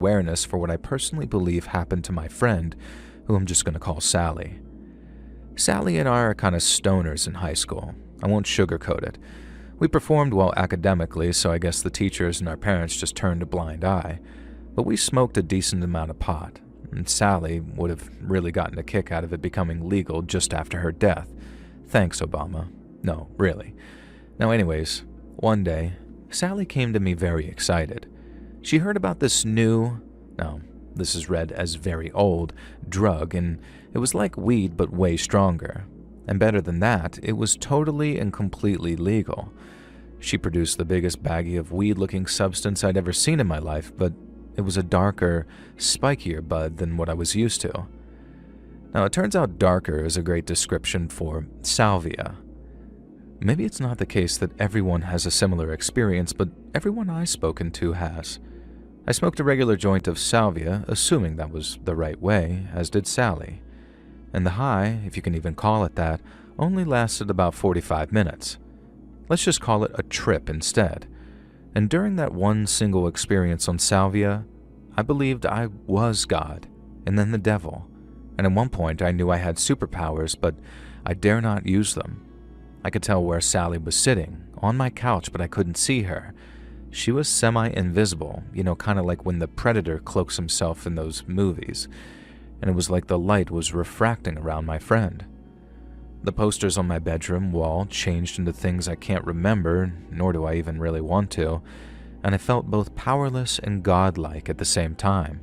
awareness for what I personally believe happened to my friend, who I'm just going to call Sally. Sally and I are kind of stoners in high school. I won't sugarcoat it. We performed well academically, so I guess the teachers and our parents just turned a blind eye. But we smoked a decent amount of pot, and Sally would have really gotten a kick out of it becoming legal just after her death. Thanks, Obama. No, really. Now anyways, one day, Sally came to me very excited. She heard about this new, no, this is read as very old, drug, and it was like weed but way stronger. And better than that, it was totally and completely legal. She produced the biggest baggie of weed-looking substance I'd ever seen in my life, but it was a darker, spikier bud than what I was used to. Now, it turns out darker is a great description for salvia. Maybe it's not the case that everyone has a similar experience, but everyone I've spoken to has. I smoked a regular joint of salvia, assuming that was the right way, as did Sally. And the high, if you can even call it that, only lasted about 45 minutes. Let's just call it a trip instead. And during that one single experience on salvia, I believed I was God, and then the devil. And at one point I knew I had superpowers, but I dare not use them. I could tell where Sally was sitting, on my couch, but I couldn't see her. She was semi-invisible, kind of like when the Predator cloaks himself in those movies. And it was like the light was refracting around my friend. The posters on my bedroom wall changed into things I can't remember, nor do I even really want to, and I felt both powerless and godlike at the same time.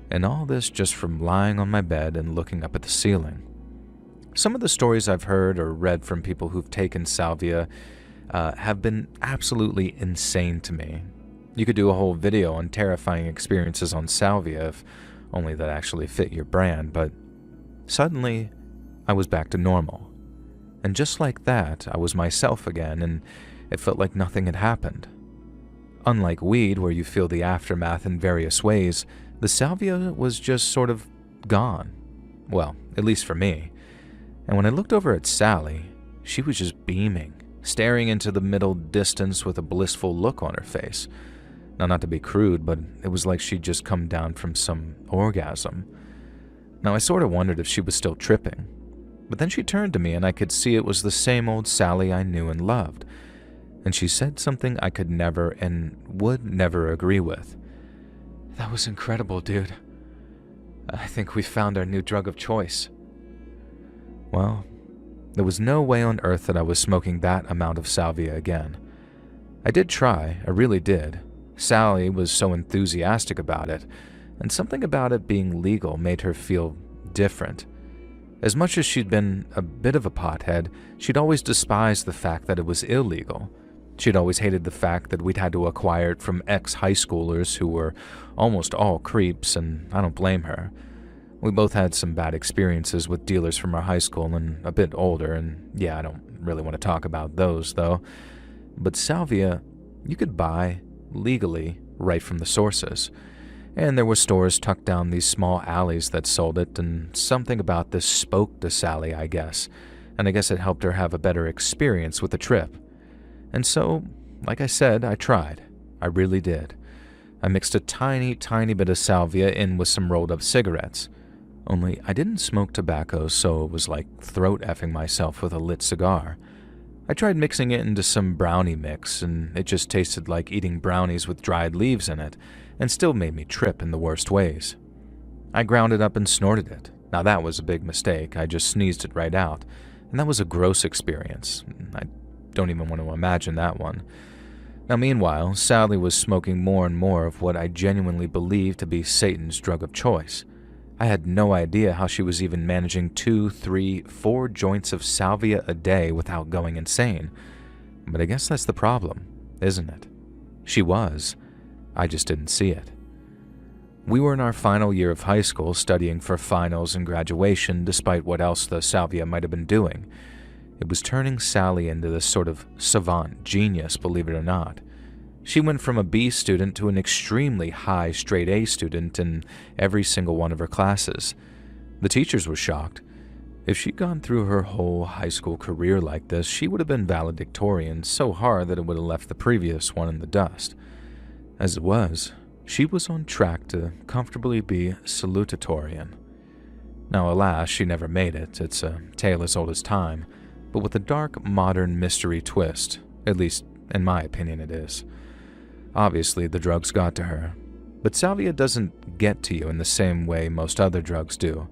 And all this just from lying on my bed and looking up at the ceiling. Some of the stories I've heard or read from people who've taken salvia have been absolutely insane to me. You could do a whole video on terrifying experiences on salvia if only that actually fit your brand, but suddenly I was back to normal. And just like that, I was myself again, and it felt like nothing had happened. Unlike weed, where you feel the aftermath in various ways, the salvia was just sort of gone. Well, at least for me. And when I looked over at Sally, she was just beaming, staring into the middle distance with a blissful look on her face. Now, not to be crude, but it was like she'd just come down from some orgasm. Now, I sort of wondered if she was still tripping. But then she turned to me and I could see it was the same old Sally I knew and loved. And she said something I could never and would never agree with. "That was incredible, dude. I think we found our new drug of choice." Well, there was no way on earth that I was smoking that amount of salvia again. I did try, I really did. Sally was so enthusiastic about it, and something about it being legal made her feel different. As much as she'd been a bit of a pothead, she'd always despised the fact that it was illegal. She'd always hated the fact that we'd had to acquire it from ex-high schoolers who were almost all creeps, and I don't blame her. We both had some bad experiences with dealers from our high school and a bit older, and yeah, I don't really want to talk about those, though. But salvia, you could buy, legally, right from the sources. And there were stores tucked down these small alleys that sold it, and something about this spoke to Sally, I guess. And I guess it helped her have a better experience with the trip. And so, like I said, I tried. I really did. I mixed a tiny, tiny bit of salvia in with some rolled-up cigarettes. Only I didn't smoke tobacco, so it was like throat-effing myself with a lit cigar. I tried mixing it into some brownie mix, and it just tasted like eating brownies with dried leaves in it, and still made me trip in the worst ways. I ground it up and snorted it. Now that was a big mistake. I just sneezed it right out, and that was a gross experience. I don't even want to imagine that one. Now meanwhile, Sally was smoking more and more of what I genuinely believed to be Satan's drug of choice. I had no idea how she was even managing 2, 3, 4 joints of salvia a day without going insane. But I guess that's the problem, isn't it? She was. I just didn't see it. We were in our final year of high school studying for finals and graduation despite what else the salvia might have been doing. It was turning Sally into this sort of savant genius, believe it or not. She went from a B student to an extremely high straight A student in every single one of her classes. The teachers were shocked. If she'd gone through her whole high school career like this, she would have been valedictorian so hard that it would have left the previous one in the dust. As it was, She was on track to comfortably be salutatorian. Now, alas, she never made it. It's a tale as old as time, but with a dark, modern mystery twist. At least, in my opinion, it is. Obviously, the drugs got to her, but salvia doesn't get to you in the same way most other drugs do.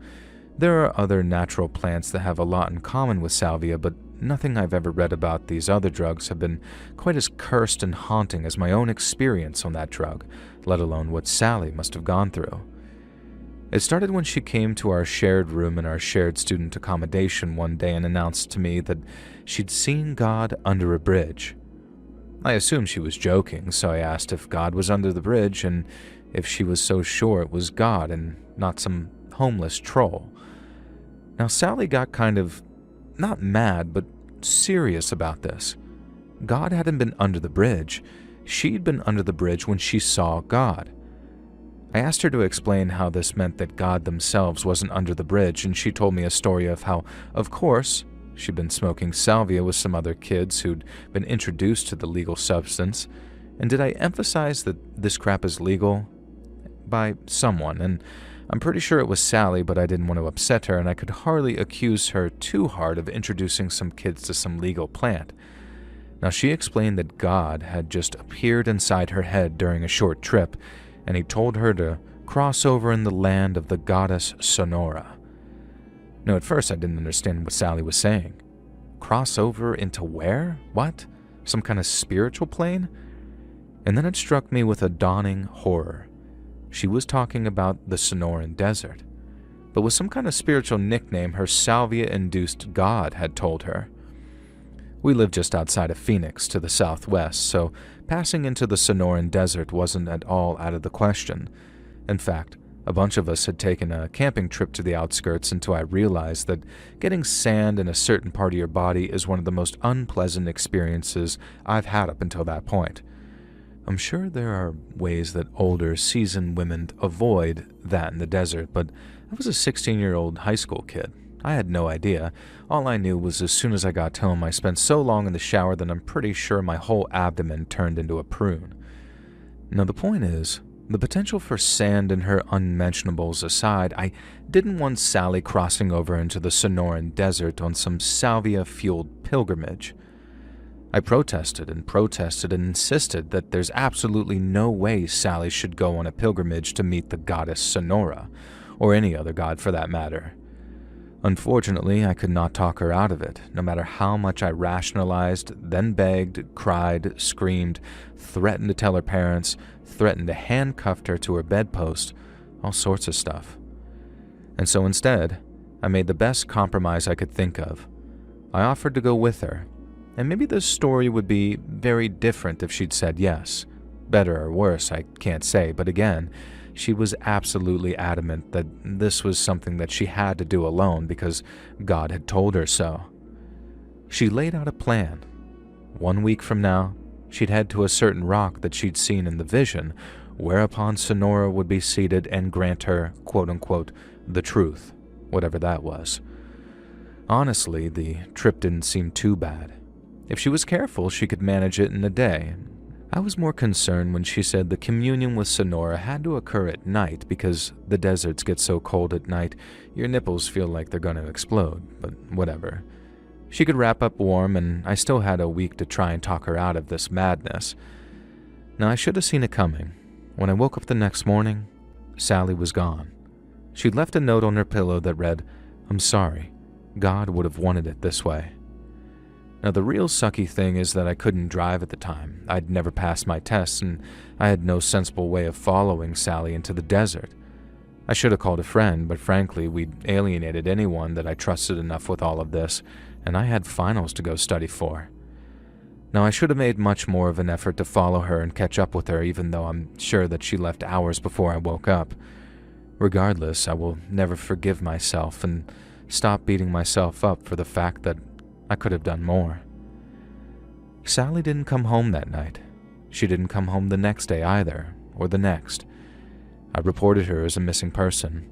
There are other natural plants that have a lot in common with salvia, but nothing I've ever read about these other drugs have been quite as cursed and haunting as my own experience on that drug, let alone what Sally must have gone through. It started when she came to our shared room in our shared student accommodation one day and announced to me that she'd seen God under a bridge. I assumed she was joking, so I asked if God was under the bridge and if she was so sure it was God and not some homeless troll. Now, Sally got kind of, not mad, but serious about this. God hadn't been under the bridge. She'd been under the bridge when she saw God. I asked her to explain how this meant that God themselves wasn't under the bridge, and she told me a story of how, of course, she'd been smoking salvia with some other kids who'd been introduced to the legal substance. And did I emphasize that this crap is legal? By someone, and I'm pretty sure it was Sally, but I didn't want to upset her, and I could hardly accuse her too hard of introducing some kids to some legal plant. Now, she explained that God had just appeared inside her head during a short trip, and he told her to cross over in the land of the goddess Sonora. Now, at first I didn't understand what Sally was saying. Cross over into where? What? Some kind of spiritual plane? And then it struck me with a dawning horror. She was talking about the Sonoran Desert, but with some kind of spiritual nickname her salvia-induced god had told her. We lived just outside of Phoenix to the southwest, so passing into the Sonoran Desert wasn't at all out of the question. In fact, a bunch of us had taken a camping trip to the outskirts until I realized that getting sand in a certain part of your body is one of the most unpleasant experiences I've had up until that point. I'm sure there are ways that older, seasoned women avoid that in the desert, but I was a 16-year-old high school kid. I had no idea. All I knew was as soon as I got home, I spent so long in the shower that I'm pretty sure my whole abdomen turned into a prune. Now, the point is, the potential for sand and her unmentionables aside, I didn't want Sally crossing over into the Sonoran Desert on some salvia-fueled pilgrimage. I protested and insisted that there's absolutely no way Sally should go on a pilgrimage to meet the goddess Sonora, or any other god for that matter. Unfortunately, I could not talk her out of it, no matter how much I rationalized, then begged, cried, screamed, threatened to tell her parents, threatened to handcuff her to her bedpost, all sorts of stuff. And so instead, I made the best compromise I could think of. I offered to go with her, and maybe this story would be very different if she'd said yes. Better or worse, I can't say, but again, she was absolutely adamant that this was something that she had to do alone because God had told her so. She laid out a plan. 1 week from now, she'd head to a certain rock that she'd seen in the vision, whereupon Sonora would be seated and grant her, quote-unquote, the truth, whatever that was. Honestly, the trip didn't seem too bad. If she was careful, she could manage it in a day. I was more concerned when she said the communion with Sonora had to occur at night because the deserts get so cold at night, your nipples feel like they're going to explode, but whatever. She could wrap up warm, and I still had a week to try and talk her out of this madness. Now, I should have seen it coming. When I woke up the next morning, Sally was gone. She'd left a note on her pillow that read, "I'm sorry. God would have wanted it this way." Now, the real sucky thing is that I couldn't drive at the time. I'd never passed my tests, and I had no sensible way of following Sally into the desert. I should have called a friend, but frankly, we'd alienated anyone that I trusted enough with all of this, and I had finals to go study for. Now, I should have made much more of an effort to follow her and catch up with her, even though I'm sure that she left hours before I woke up. Regardless, I will never forgive myself and stop beating myself up for the fact that I could have done more. Sally didn't come home that night. She didn't come home the next day either, or the next. I reported her as a missing person.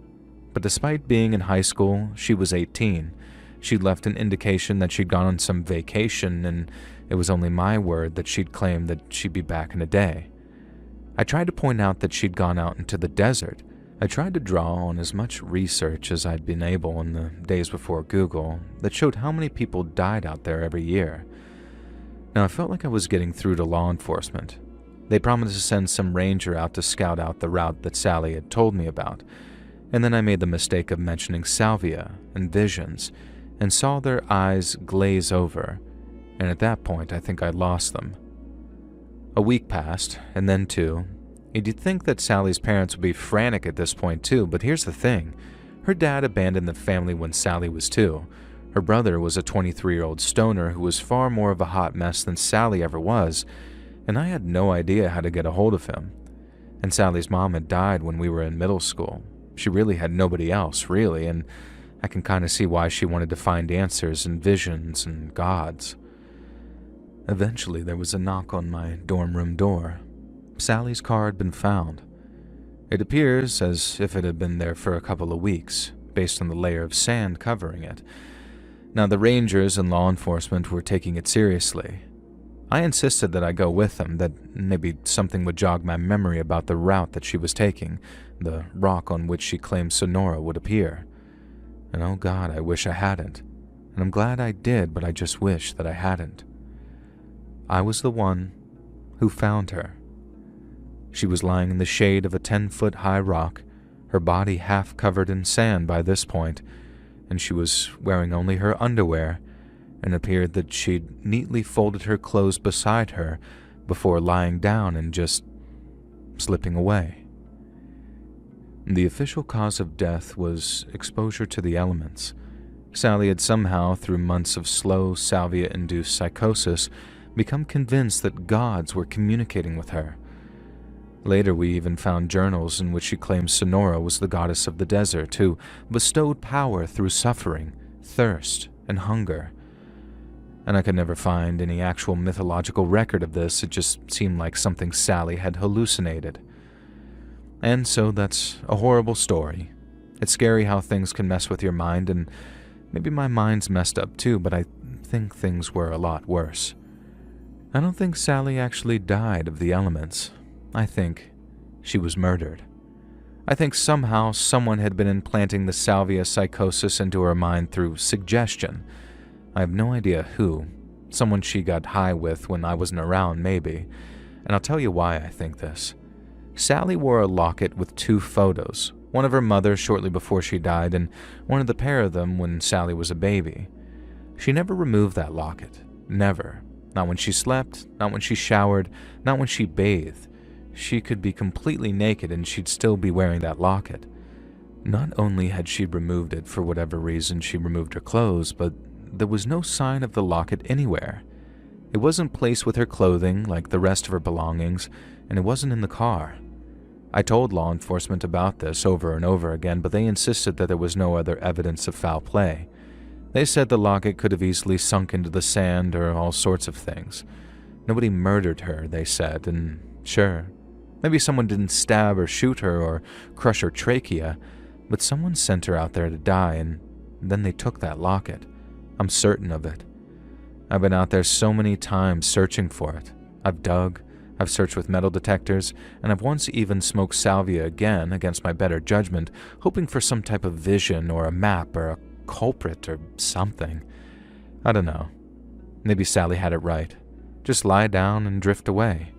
But despite being in high school, she was 18. She'd left an indication that she'd gone on some vacation, and it was only my word that she'd claimed that she'd be back in a day. I tried to point out that she'd gone out into the desert. I tried to draw on as much research as I'd been able in the days before Google that showed how many people died out there every year. Now, I felt like I was getting through to law enforcement. They promised to send some ranger out to scout out the route that Sally had told me about, and then I made the mistake of mentioning salvia and visions, and saw their eyes glaze over, and at that point I think I lost them. A week passed, and then two. You'd think that Sally's parents would be frantic at this point too, but here's the thing. Her dad abandoned the family when Sally was 2. Her brother was a 23-year-old stoner who was far more of a hot mess than Sally ever was, and I had no idea how to get a hold of him. And Sally's mom had died when we were in middle school. She really had nobody else, really, and I can kind of see why she wanted to find answers and visions and gods. Eventually, there was a knock on my dorm room door. Sally's car had been found. It appears as if it had been there for a couple of weeks, based on the layer of sand covering it. Now, the rangers and law enforcement were taking it seriously. I insisted that I go with them, that maybe something would jog my memory about the route that she was taking, the rock on which she claimed Sonora would appear. And oh God, I wish I hadn't. And I'm glad I did, but I just wish that I hadn't. I was the one who found her. She was lying in the shade of a 10-foot-high rock, her body half covered in sand by this point, and she was wearing only her underwear, and appeared that she'd neatly folded her clothes beside her before lying down and just slipping away. The official cause of death was exposure to the elements. Sally had somehow, through months of slow salvia-induced psychosis, become convinced that gods were communicating with her. Later, we even found journals in which she claimed Sonora was the goddess of the desert who bestowed power through suffering, thirst, and hunger. And I could never find any actual mythological record of this. It just seemed like something Sally had hallucinated. And so that's a horrible story. It's scary how things can mess with your mind, and maybe my mind's messed up too, but I think things were a lot worse. I don't think Sally actually died of the elements. I think she was murdered. I think somehow someone had been implanting the salvia psychosis into her mind through suggestion. I have no idea who. Someone she got high with when I wasn't around, maybe. And I'll tell you why I think this. Sally wore a locket with 2 photos, one of her mother shortly before she died and one of the pair of them when Sally was a baby. She never removed that locket. Never. Not when she slept, not when she showered, not when she bathed. She could be completely naked and she'd still be wearing that locket. Not only had she removed it for whatever reason she removed her clothes, but there was no sign of the locket anywhere. It wasn't placed with her clothing like the rest of her belongings, and it wasn't in the car. I told law enforcement about this over and over again, but they insisted that there was no other evidence of foul play. They said the locket could have easily sunk into the sand or all sorts of things. Nobody murdered her, they said, and sure, maybe someone didn't stab or shoot her or crush her trachea, but someone sent her out there to die, and then they took that locket. I'm certain of it. I've been out there so many times searching for it. I've dug, I've searched with metal detectors, and I've once even smoked salvia again against my better judgment, hoping for some type of vision or a map or a culprit or something. I don't know. Maybe Sally had it right. Just lie down and drift away.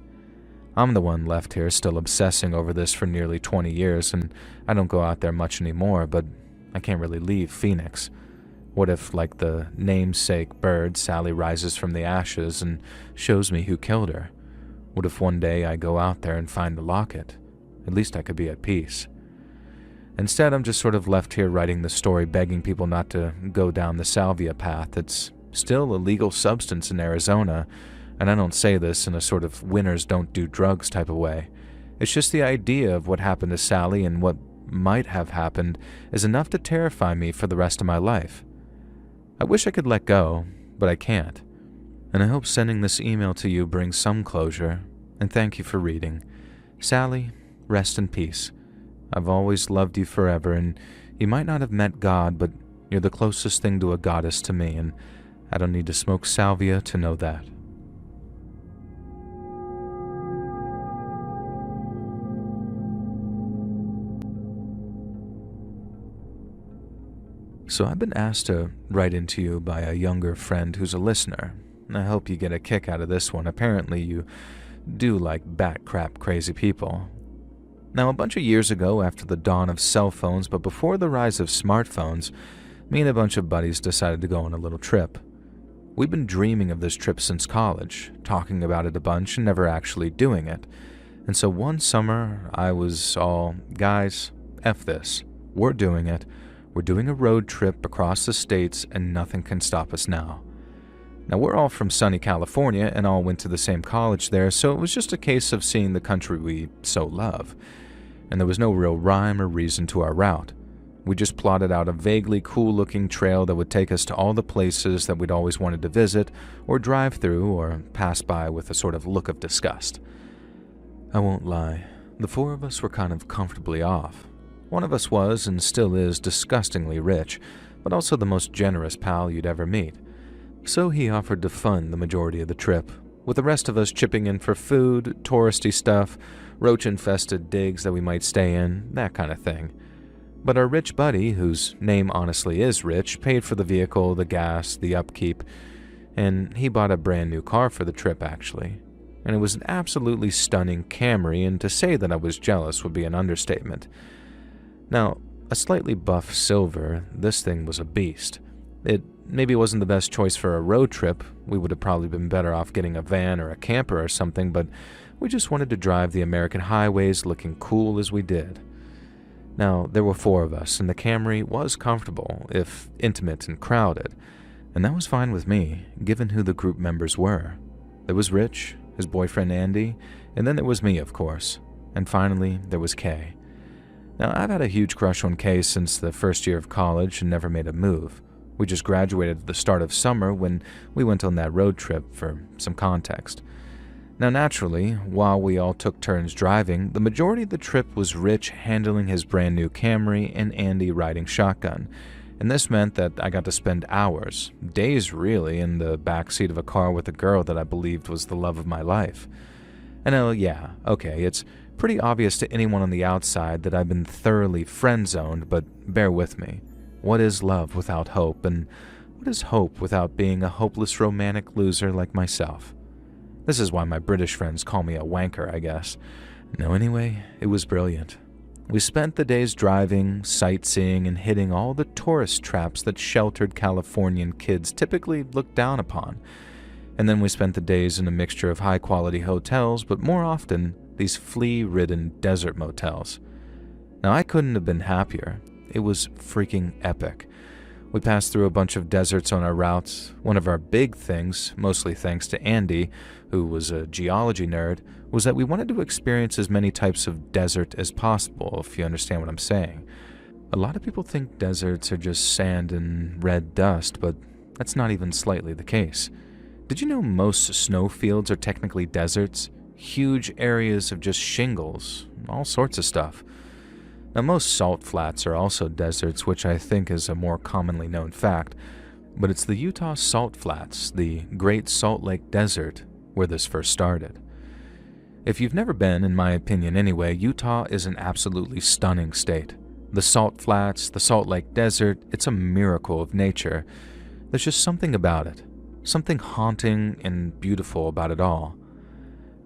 I'm the one left here still obsessing over this for nearly 20 years, and I don't go out there much anymore, but I can't really leave Phoenix. What if, like the namesake bird, Sally rises from the ashes and shows me who killed her? What if one day I go out there and find the locket? At least I could be at peace. Instead, I'm just sort of left here writing the story, begging people not to go down the salvia path. It's still a legal substance in Arizona, and I don't say this in a sort of winners don't do drugs type of way. It's just the idea of what happened to Sally and what might have happened is enough to terrify me for the rest of my life. I wish I could let go, but I can't. And I hope sending this email to you brings some closure, and thank you for reading. Sally, rest in peace. I've always loved you forever, and you might not have met God, but you're the closest thing to a goddess to me, and I don't need to smoke salvia to know that. So I've been asked to write into you by a younger friend who's a listener. I hope you get a kick out of this one. Apparently you do like bat crap crazy people. Now, a bunch of years ago, after the dawn of cell phones, but before the rise of smartphones, me and a bunch of buddies decided to go on a little trip. We've been dreaming of this trip since college, talking about it a bunch and never actually doing it. And so one summer, I was all, guys, F this. We're doing it. We're doing a road trip across the states and nothing can stop us now. Now, we're all from sunny California and all went to the same college there, so it was just a case of seeing the country we so love. And there was no real rhyme or reason to our route. We just plotted out a vaguely cool-looking trail that would take us to all the places that we'd always wanted to visit, or drive through, or pass by with a sort of look of disgust. I won't lie, the four of us were kind of comfortably off. One of us was, and still is, disgustingly rich, but also the most generous pal you'd ever meet. So he offered to fund the majority of the trip, with the rest of us chipping in for food, touristy stuff, roach-infested digs that we might stay in, that kind of thing. But our rich buddy, whose name honestly is Rich, paid for the vehicle, the gas, the upkeep, and he bought a brand new car for the trip, actually. And it was an absolutely stunning Camry, and to say that I was jealous would be an understatement. Now, a slightly buff silver, this thing was a beast. It maybe wasn't the best choice for a road trip. We would have probably been better off getting a van or a camper or something, but we just wanted to drive the American highways looking cool as we did. Now, there were four of us, and the Camry was comfortable, if intimate and crowded, and that was fine with me, given who the group members were. There was Rich, his boyfriend Andy, and then there was me, of course, and finally there was Kay. Now, I've had a huge crush on Kay since the first year of college and never made a move. We just graduated at the start of summer when we went on that road trip, for some context. Now, naturally, while we all took turns driving, the majority of the trip was Rich handling his brand new Camry and Andy riding shotgun. And this meant that I got to spend hours, days really, in the backseat of a car with a girl that I believed was the love of my life. And yeah, okay, it's pretty obvious to anyone on the outside that I've been thoroughly friend-zoned, but bear with me. What is love without hope, and what is hope without being a hopeless romantic loser like myself? This is why my British friends call me a wanker, I guess. No, anyway, it was brilliant. We spent the days driving, sightseeing, and hitting all the tourist traps that sheltered Californian kids typically look down upon. And then we spent the days in a mixture of high-quality hotels, but more often, these flea-ridden desert motels. Now, I couldn't have been happier. It was freaking epic. We passed through a bunch of deserts on our routes. One of our big things, mostly thanks to Andy, who was a geology nerd, was that we wanted to experience as many types of desert as possible, if you understand what I'm saying. A lot of people think deserts are just sand and red dust, but that's not even slightly the case. Did you know most snowfields are technically deserts? Huge areas of just shingles, all sorts of stuff. Now, most salt flats are also deserts, which I think is a more commonly known fact, but it's the Utah Salt Flats, the Great Salt Lake Desert, where this first started. If you've never been, in my opinion anyway, Utah is an absolutely stunning state. The Salt Flats, the Salt Lake Desert, it's a miracle of nature. There's just something about it, something haunting and beautiful about it all.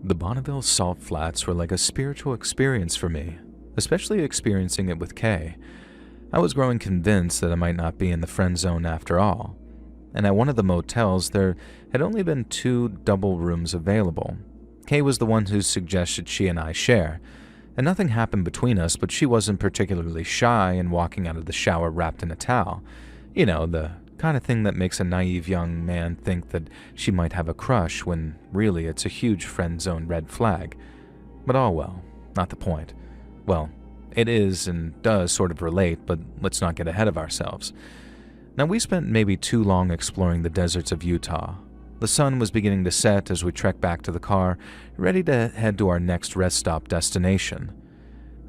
The Bonneville Salt Flats were like a spiritual experience for me, especially experiencing it with Kay. I was growing convinced that I might not be in the friend zone after all. And at one of the motels, there had only been 2 double rooms available. Kay was the one who suggested she and I share, and nothing happened between us, but she wasn't particularly shy in walking out of the shower wrapped in a towel. You know, the kind of thing that makes a naive young man think that she might have a crush when really it's a huge friend zone red flag. But all well, not the point. Well, it is and does sort of relate, but let's not get ahead of ourselves. Now, we spent maybe too long exploring the deserts of Utah. The sun was beginning to set as we trekked back to the car, ready to head to our next rest stop destination.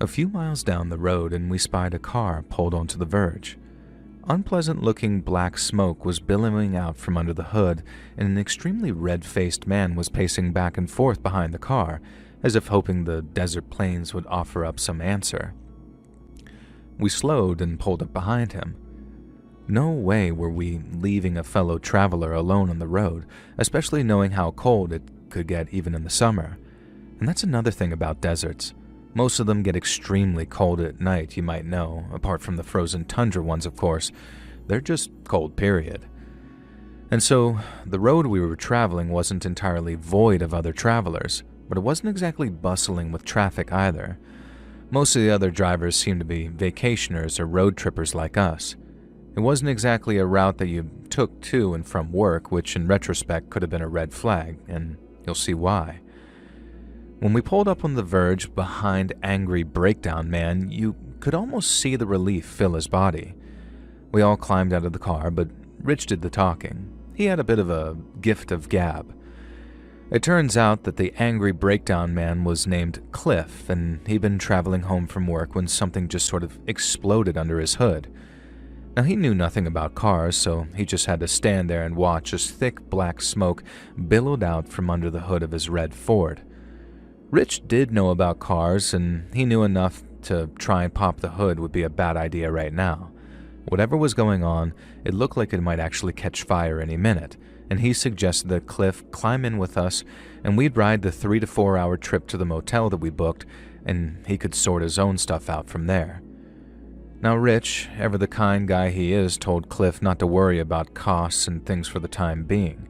A few miles down the road, and we spied a car pulled onto the verge. Unpleasant-looking black smoke was billowing out from under the hood, and an extremely red-faced man was pacing back and forth behind the car, as if hoping the desert plains would offer up some answer. We slowed and pulled up behind him. No way were we leaving a fellow traveler alone on the road, especially knowing how cold it could get even in the summer. And that's another thing about deserts. Most of them get extremely cold at night, you might know, apart from the frozen tundra ones, of course. They're just cold, period. And so, the road we were traveling wasn't entirely void of other travelers, but it wasn't exactly bustling with traffic either. Most of the other drivers seemed to be vacationers or road trippers like us. It wasn't exactly a route that you took to and from work, which in retrospect could have been a red flag, and you'll see why. When we pulled up on the verge behind Angry Breakdown Man, you could almost see the relief fill his body. We all climbed out of the car, but Rich did the talking. He had a bit of a gift of gab. It turns out that the Angry Breakdown Man was named Cliff, and he'd been traveling home from work when something just sort of exploded under his hood. Now, he knew nothing about cars, so he just had to stand there and watch as thick black smoke billowed out from under the hood of his red Ford. Rich did know about cars, and he knew enough to try and pop the hood would be a bad idea right now. Whatever was going on, it looked like it might actually catch fire any minute, and he suggested that Cliff climb in with us and we'd ride the 3 to 4 hour trip to the motel that we booked, and he could sort his own stuff out from there. Now Rich, ever the kind guy he is, told Cliff not to worry about costs and things for the time being.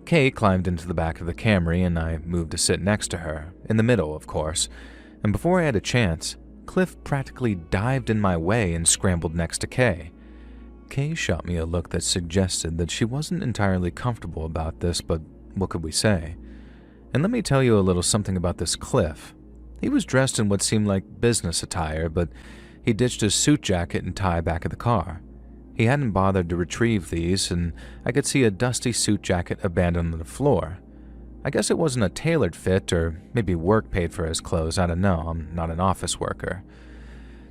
Kay climbed into the back of the Camry and I moved to sit next to her, in the middle of course, and before I had a chance, Cliff practically dived in my way and scrambled next to Kay. Kay shot me a look that suggested that she wasn't entirely comfortable about this, but what could we say? And let me tell you a little something about this Cliff. He was dressed in what seemed like business attire, but he ditched his suit jacket and tie back of the car. He hadn't bothered to retrieve these, and I could see a dusty suit jacket abandoned on the floor. I guess it wasn't a tailored fit, or maybe work paid for his clothes, I don't know, I'm not an office worker.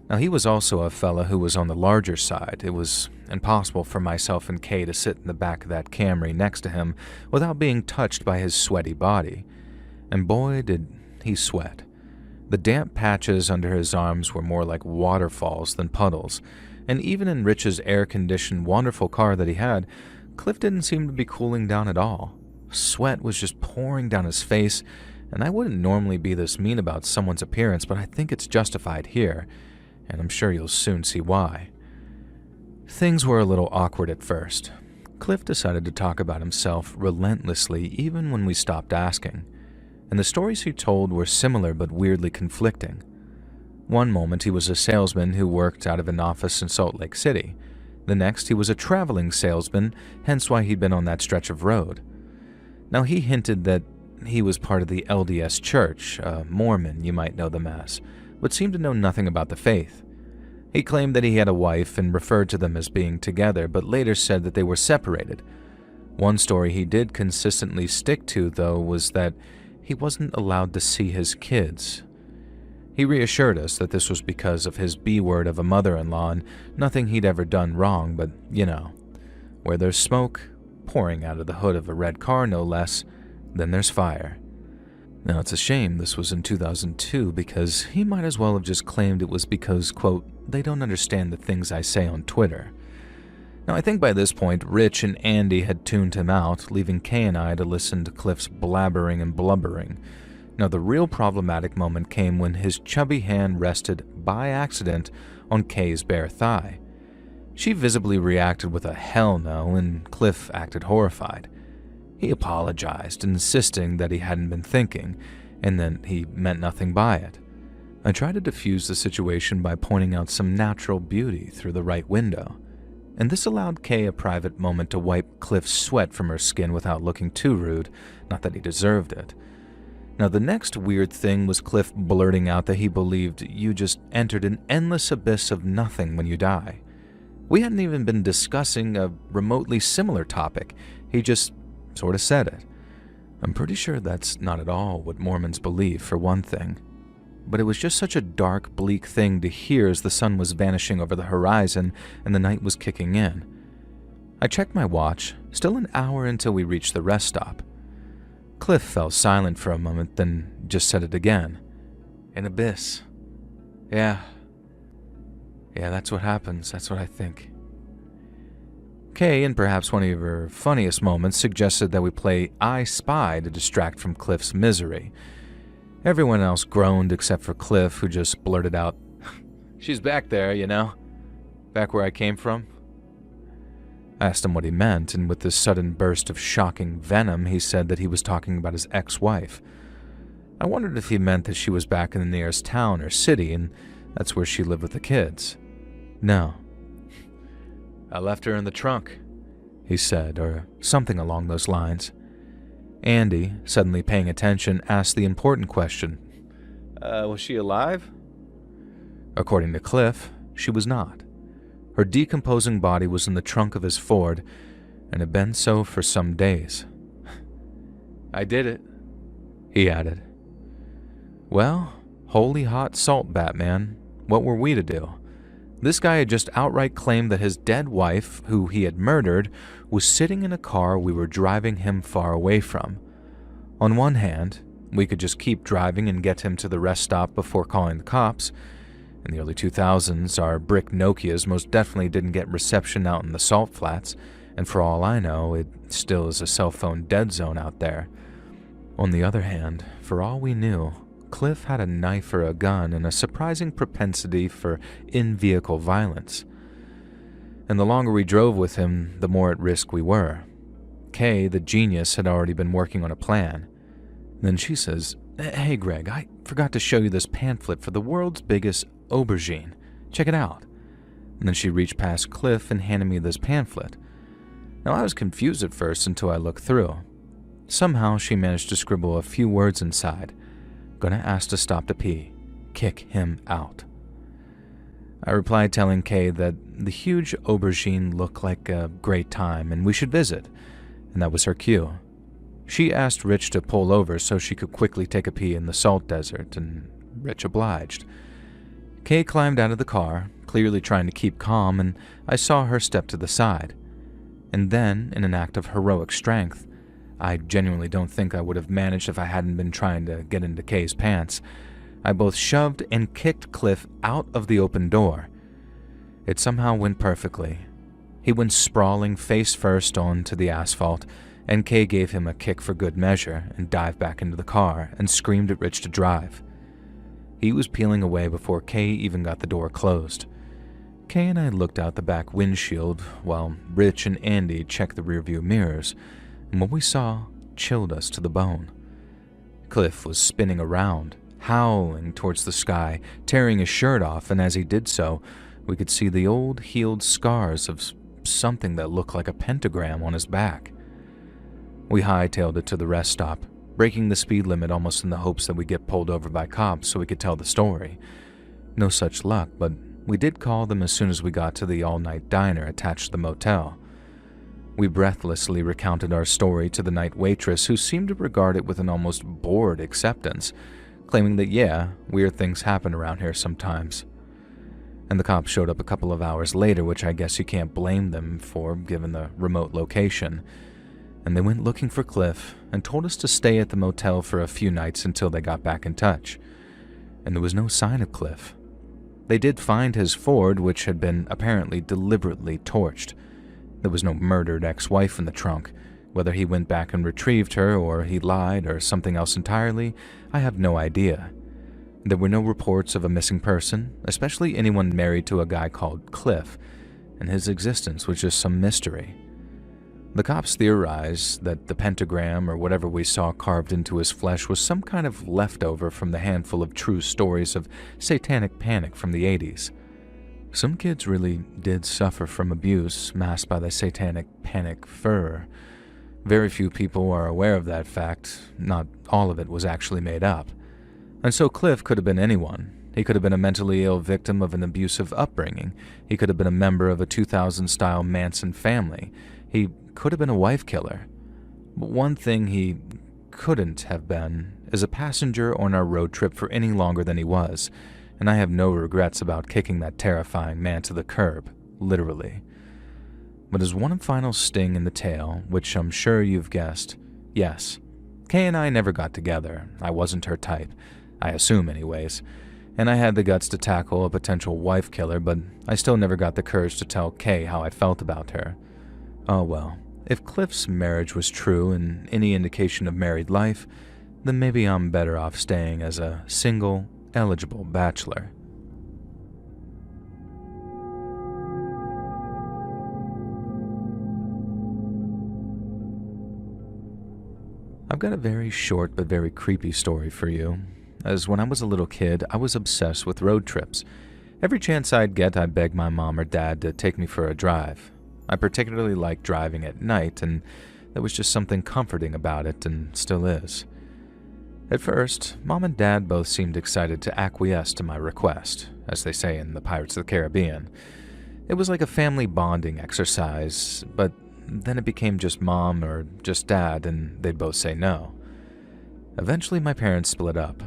Now he was also a fella who was on the larger side. It was impossible for myself and Kay to sit in the back of that Camry next to him without being touched by his sweaty body. And boy, did he sweat. The damp patches under his arms were more like waterfalls than puddles, and even in Rich's air-conditioned, wonderful car that he had, Cliff didn't seem to be cooling down at all. Sweat was just pouring down his face, and I wouldn't normally be this mean about someone's appearance, but I think it's justified here, and I'm sure you'll soon see why. Things were a little awkward at first. Cliff decided to talk about himself relentlessly even when we stopped asking, and the stories he told were similar but weirdly conflicting. One moment he was a salesman who worked out of an office in Salt Lake City. The next he was a traveling salesman, hence why he'd been on that stretch of road. Now he hinted that he was part of the LDS Church, a Mormon you might know them as, but seemed to know nothing about the faith. He claimed that he had a wife and referred to them as being together, but later said that they were separated. One story he did consistently stick to, though, was that he wasn't allowed to see his kids. He reassured us that this was because of his B-word of a mother-in-law and nothing he'd ever done wrong, but, you know, where there's smoke, pouring out of the hood of a red car no less, then there's fire. Now it's a shame this was in 2002 because he might as well have just claimed it was because, quote, they don't understand the things I say on Twitter. Now I think by this point Rich and Andy had tuned him out, leaving Kay and I to listen to Cliff's blabbering and blubbering. Now the real problematic moment came when his chubby hand rested, by accident, on Kay's bare thigh. She visibly reacted with a hell no, and Cliff acted horrified. He apologized, insisting that he hadn't been thinking, and that he meant nothing by it. I tried to diffuse the situation by pointing out some natural beauty through the right window, and this allowed Kay a private moment to wipe Cliff's sweat from her skin without looking too rude, not that he deserved it. Now the next weird thing was Cliff blurting out that he believed you just entered an endless abyss of nothing when you die. We hadn't even been discussing a remotely similar topic, he just sort of said it. I'm pretty sure that's not at all what Mormons believe, for one thing. But it was just such a dark, bleak thing to hear as the sun was vanishing over the horizon and the night was kicking in. I checked my watch, still an hour until we reached the rest stop. Cliff fell silent for a moment, then just said it again. An abyss. Yeah, that's what happens, that's what I think. Kay, in perhaps one of her funniest moments, suggested that we play I Spy to distract from Cliff's misery. Everyone else groaned except for Cliff, who just blurted out, "She's back there, you know? Back where I came from." I asked him what he meant, and with this sudden burst of shocking venom, he said that he was talking about his ex-wife. I wondered if he meant that she was back in the nearest town or city, and that's where she lived with the kids. "No. I left her in the trunk," he said, or something along those lines. Andy, suddenly paying attention, asked the important question. Was she alive?" According to Cliff, she was not. Her decomposing body was in the trunk of his Ford, and had been so for some days. "I did it," he added. Well, holy hot salt, Batman. What were we to do? This guy had just outright claimed that his dead wife, who he had murdered, was sitting in a car we were driving him far away from. On one hand, we could just keep driving and get him to the rest stop before calling the cops. In the early 2000s, our brick Nokias most definitely didn't get reception out in the salt flats, and for all I know, it still is a cell phone dead zone out there. On the other hand, for all we knew, Cliff had a knife or a gun and a surprising propensity for in-vehicle violence. And the longer we drove with him, the more at risk we were. Kay, the genius, had already been working on a plan. Then she says, "Hey Greg, I forgot to show you this pamphlet for the world's biggest aubergine. Check it out." And then she reached past Cliff and handed me this pamphlet. Now I was confused at first until I looked through. Somehow she managed to scribble a few words inside. "Gonna ask to stop to pee. Kick him out." I replied telling Kay that the huge aubergine looked like a great time and we should visit, and that was her cue. She asked Rich to pull over so she could quickly take a pee in the salt desert, and Rich obliged. Kay climbed out of the car, clearly trying to keep calm, and I saw her step to the side. And then, in an act of heroic strength, I genuinely don't think I would have managed if I hadn't been trying to get into Kay's pants, I both shoved and kicked Cliff out of the open door. It somehow went perfectly. He went sprawling face first onto the asphalt, and Kay gave him a kick for good measure and dived back into the car and screamed at Rich to drive. He was peeling away before Kay even got the door closed. Kay and I looked out the back windshield while Rich and Andy checked the rearview mirrors, and what we saw chilled us to the bone. Cliff was spinning around, howling towards the sky, tearing his shirt off, and as he did so, we could see the old healed scars of something that looked like a pentagram on his back. We hightailed it to the rest stop, breaking the speed limit almost in the hopes that we'd get pulled over by cops so we could tell the story. No such luck, but we did call them as soon as we got to the all-night diner attached to the motel. We breathlessly recounted our story to the night waitress, who seemed to regard it with an almost bored acceptance, claiming that yeah, weird things happen around here sometimes. And the cops showed up a couple of hours later, which I guess you can't blame them for given the remote location. And they went looking for Cliff and told us to stay at the motel for a few nights until they got back in touch. And there was no sign of Cliff. They did find his Ford, which had been apparently deliberately torched. There was no murdered ex-wife in the trunk. Whether he went back and retrieved her, or he lied, or something else entirely, I have no idea. There were no reports of a missing person, especially anyone married to a guy called Cliff, and his existence was just some mystery. The cops theorized that the pentagram or whatever we saw carved into his flesh was some kind of leftover from the handful of true stories of satanic panic from the 80s. Some kids really did suffer from abuse masked by the satanic panic furor. Very few people are aware of that fact. Not all of it was actually made up. And so Cliff could have been anyone. He could have been a mentally ill victim of an abusive upbringing. He could have been a member of a 2000-style Manson family. He could have been a wife killer. But one thing he couldn't have been is a passenger on our road trip for any longer than he was, and I have no regrets about kicking that terrifying man to the curb, literally. But as one final sting in the tail, which I'm sure you've guessed, yes, Kay and I never got together. I wasn't her type, I assume anyways, and I had the guts to tackle a potential wife killer, but I still never got the courage to tell Kay how I felt about her. Oh well, if Cliff's marriage was true and any indication of married life, then maybe I'm better off staying as a single, eligible bachelor. I've got a very short but very creepy story for you, as when I was a little kid, I was obsessed with road trips. Every chance I'd get, I'd beg my mom or dad to take me for a drive. I particularly liked driving at night, and there was just something comforting about it, and still is. At first, Mom and Dad both seemed excited to acquiesce to my request, as they say in the Pirates of the Caribbean. It was like a family bonding exercise, but then it became just Mom or just Dad, and they'd both say no. Eventually, my parents split up.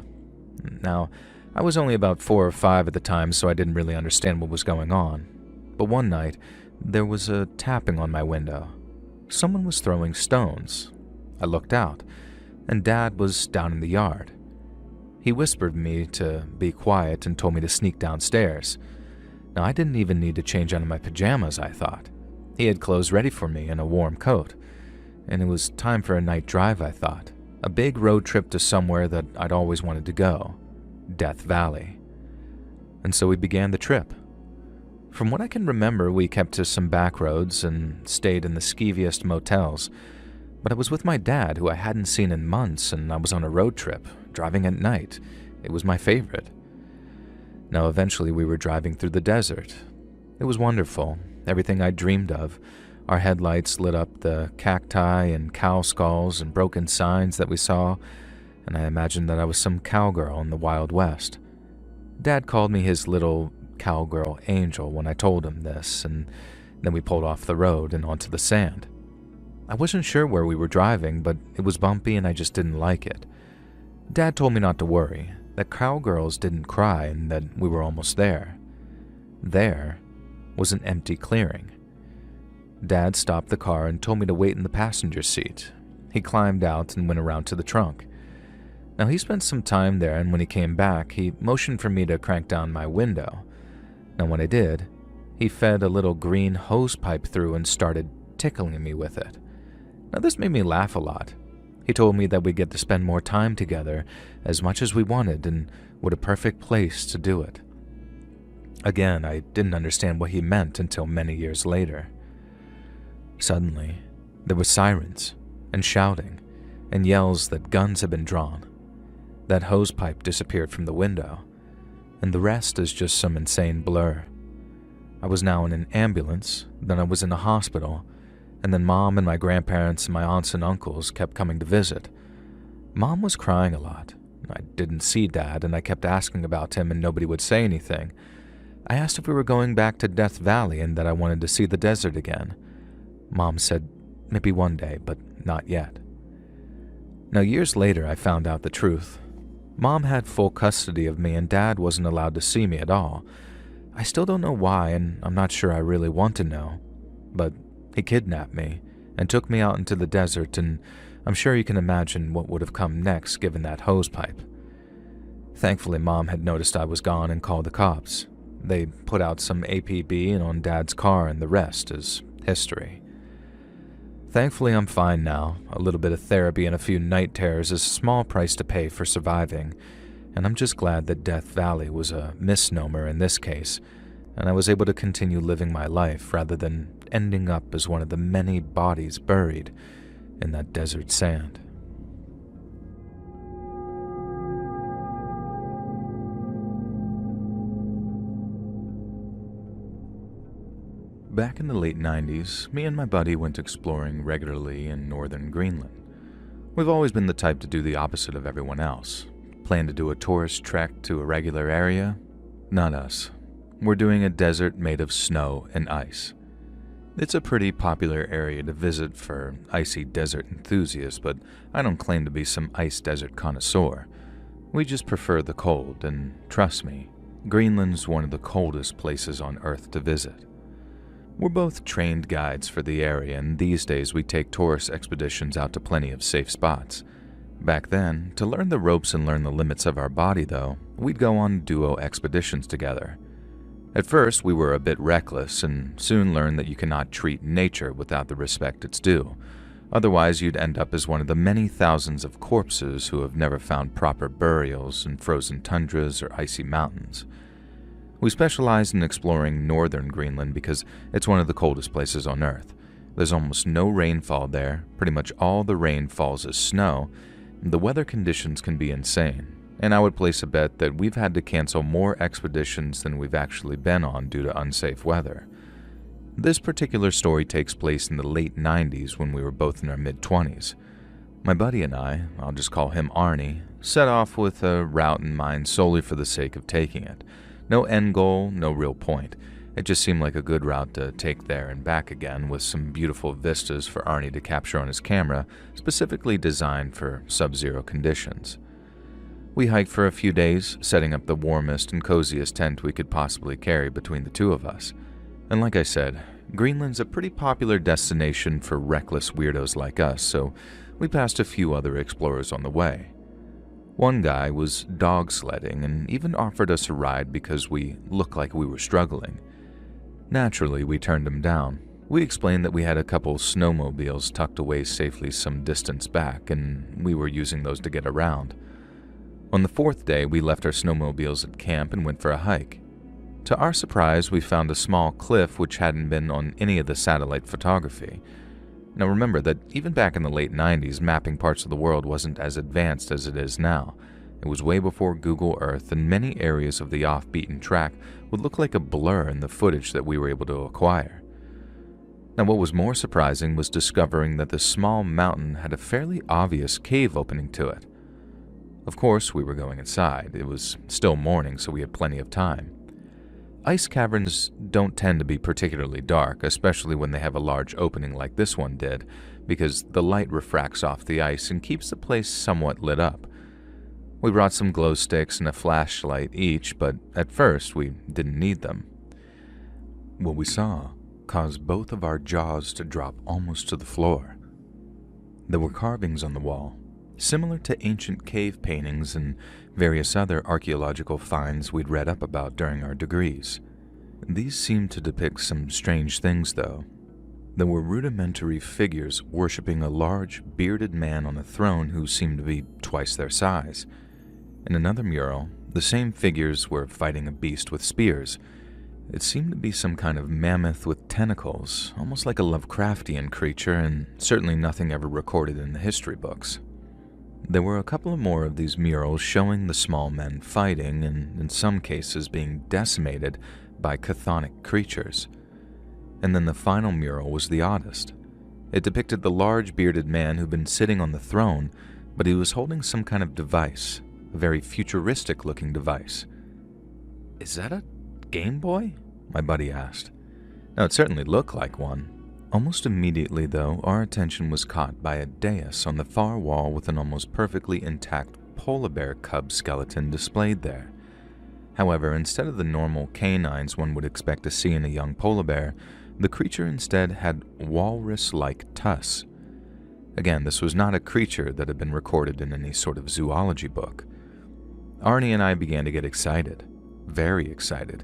Now, I was only about 4 or 5 at the time, so I didn't really understand what was going on. But one night, there was a tapping on my window. Someone was throwing stones. I looked out, and Dad was down in the yard. He whispered me to be quiet and told me to sneak downstairs. Now, I didn't even need to change out of my pajamas, I thought. He had clothes ready for me and a warm coat. And it was time for a night drive, I thought. A big road trip to somewhere that I'd always wanted to go. Death Valley. And so we began the trip. From what I can remember, we kept to some back roads and stayed in the skeeviest motels. But I was with my dad, who I hadn't seen in months, and I was on a road trip, driving at night. It was my favorite. Now, eventually we were driving through the desert. It was wonderful, everything I dreamed of. Our headlights lit up the cacti and cow skulls and broken signs that we saw, and I imagined that I was some cowgirl in the Wild West. Dad called me his little cowgirl angel when I told him this, and then we pulled off the road and onto the sand. I wasn't sure where we were driving, but it was bumpy and I just didn't like it. Dad told me not to worry, that cowgirls didn't cry and that we were almost there. There was an empty clearing. Dad stopped the car and told me to wait in the passenger seat. He climbed out and went around to the trunk. Now, he spent some time there, and when he came back, he motioned for me to crank down my window. Now, when I did, he fed a little green hose pipe through and started tickling me with it. Now, this made me laugh a lot. He told me that we'd get to spend more time together, as much as we wanted, and what a perfect place to do it. Again, I didn't understand what he meant until many years later. Suddenly, there were sirens, and shouting, and yells that guns had been drawn. That hose pipe disappeared from the window, and the rest is just some insane blur. I was now in an ambulance, then I was in a hospital, and then Mom and my grandparents and my aunts and uncles kept coming to visit. Mom was crying a lot. I didn't see Dad, and I kept asking about him, and nobody would say anything. I asked if we were going back to Death Valley and that I wanted to see the desert again. Mom said, maybe one day, but not yet. Now, years later, I found out the truth. Mom had full custody of me, and Dad wasn't allowed to see me at all. I still don't know why, and I'm not sure I really want to know. But he kidnapped me and took me out into the desert, and I'm sure you can imagine what would have come next given that hose pipe. Thankfully, Mom had noticed I was gone and called the cops. They put out some APB on Dad's car, and the rest is history. Thankfully, I'm fine now. A little bit of therapy and a few night terrors is a small price to pay for surviving, and I'm just glad that Death Valley was a misnomer in this case, and I was able to continue living my life rather than ending up as one of the many bodies buried in that desert sand. Back in the late 90s, me and my buddy went exploring regularly in northern Greenland. We've always been the type to do the opposite of everyone else. Plan to do a tourist trek to a regular area? Not us. We're doing a desert made of snow and ice. It's a pretty popular area to visit for icy desert enthusiasts, but I don't claim to be some ice desert connoisseur. We just prefer the cold, and trust me, Greenland's one of the coldest places on Earth to visit. We're both trained guides for the area, and these days we take tourist expeditions out to plenty of safe spots. Back then, to learn the ropes and learn the limits of our body though, we'd go on duo expeditions together. At first, we were a bit reckless and soon learned that you cannot treat nature without the respect it's due. Otherwise, you'd end up as one of the many thousands of corpses who have never found proper burials in frozen tundras or icy mountains. We specialize in exploring northern Greenland because it's one of the coldest places on Earth. There's almost no rainfall there, pretty much all the rain falls as snow. The weather conditions can be insane, and I would place a bet that we've had to cancel more expeditions than we've actually been on due to unsafe weather. This particular story takes place in the late 90s when we were both in our mid-20s. My buddy and I'll just call him Arnie, set off with a route in mind solely for the sake of taking it. No end goal, no real point. It just seemed like a good route to take there and back again with some beautiful vistas for Arnie to capture on his camera, specifically designed for sub-zero conditions. We hiked for a few days, setting up the warmest and coziest tent we could possibly carry between the two of us. And like I said, Greenland's a pretty popular destination for reckless weirdos like us, so we passed a few other explorers on the way. One guy was dog sledding and even offered us a ride because we looked like we were struggling. Naturally, we turned him down. We explained that we had a couple snowmobiles tucked away safely some distance back, and we were using those to get around. On the fourth day, we left our snowmobiles at camp and went for a hike. To our surprise, we found a small cliff which hadn't been on any of the satellite photography. Now remember that even back in the late 90s, mapping parts of the world wasn't as advanced as it is now. It was way before Google Earth, and many areas of the off-beaten track would look like a blur in the footage that we were able to acquire. Now what was more surprising was discovering that the small mountain had a fairly obvious cave opening to it. Of course, we were going inside. It was still morning, so we had plenty of time. Ice caverns don't tend to be particularly dark, especially when they have a large opening like this one did, because the light refracts off the ice and keeps the place somewhat lit up. We brought some glow sticks and a flashlight each, but at first we didn't need them. What we saw caused both of our jaws to drop almost to the floor. There were carvings on the wall, similar to ancient cave paintings and various other archaeological finds we'd read up about during our degrees. These seemed to depict some strange things, though. There were rudimentary figures worshipping a large, bearded man on a throne who seemed to be twice their size. In another mural, the same figures were fighting a beast with spears. It seemed to be some kind of mammoth with tentacles, almost like a Lovecraftian creature, and certainly nothing ever recorded in the history books. There were a couple more of these murals showing the small men fighting and, in some cases, being decimated by chthonic creatures. And then the final mural was the oddest. It depicted the large bearded man who'd been sitting on the throne, but he was holding some kind of device, a very futuristic-looking device. "Is that a Game Boy?" my buddy asked. Now, it certainly looked like one. Almost immediately, though, our attention was caught by a dais on the far wall with an almost perfectly intact polar bear cub skeleton displayed there. However, instead of the normal canines one would expect to see in a young polar bear, the creature instead had walrus-like tusks. Again, this was not a creature that had been recorded in any sort of zoology book. Arnie and I began to get excited, very excited.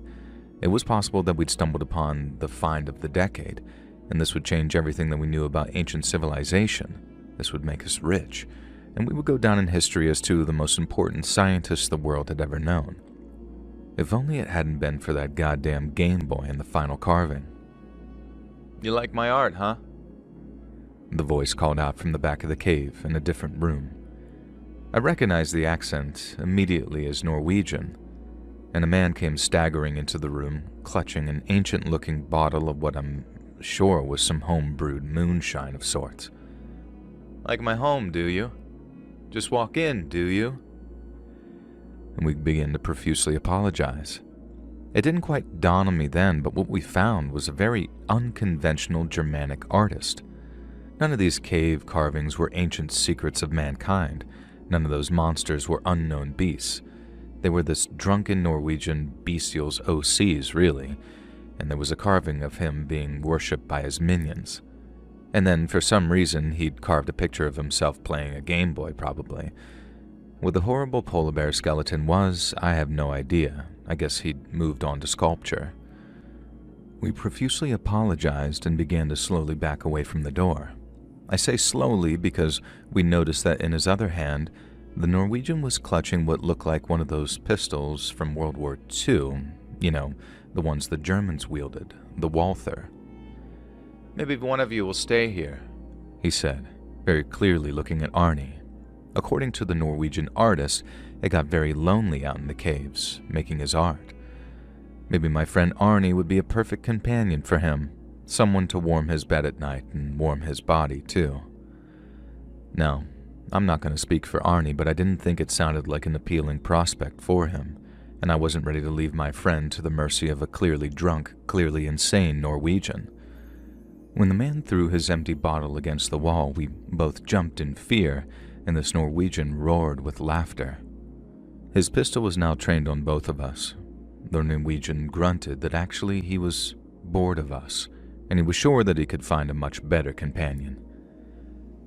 It was possible that we'd stumbled upon the find of the decade, and this would change everything that we knew about ancient civilization. This would make us rich, and we would go down in history as two of the most important scientists the world had ever known. If only it hadn't been for that goddamn Game Boy in the final carving. "You like my art, huh?" The voice called out from the back of the cave in a different room. I recognized the accent immediately as Norwegian, and a man came staggering into the room, clutching an ancient-looking bottle of what I'm sure was some home-brewed moonshine of sorts. "Like my home, do you? Just walk in, do you?" And we began to profusely apologize. It didn't quite dawn on me then, but what we found was a very unconventional Germanic artist. None of these cave carvings were ancient secrets of mankind. None of those monsters were unknown beasts. They were this drunken Norwegian bestial's OCs, really, and there was a carving of him being worshipped by his minions. And then, for some reason, he'd carved a picture of himself playing a Game Boy, probably. What the horrible polar bear skeleton was, I have no idea. I guess he'd moved on to sculpture. We profusely apologized and began to slowly back away from the door. I say slowly because we noticed that in his other hand, the Norwegian was clutching what looked like one of those pistols from World War II, you know, the ones the Germans wielded, the Walther. "Maybe one of you will stay here," he said, very clearly looking at Arnie. According to the Norwegian artist, it got very lonely out in the caves, making his art. Maybe my friend Arnie would be a perfect companion for him, someone to warm his bed at night and warm his body too. Now, I'm not going to speak for Arnie, but I didn't think it sounded like an appealing prospect for him, and I wasn't ready to leave my friend to the mercy of a clearly drunk, clearly insane Norwegian. When the man threw his empty bottle against the wall, we both jumped in fear, and this Norwegian roared with laughter. His pistol was now trained on both of us. The Norwegian grunted that actually he was bored of us, and he was sure that he could find a much better companion.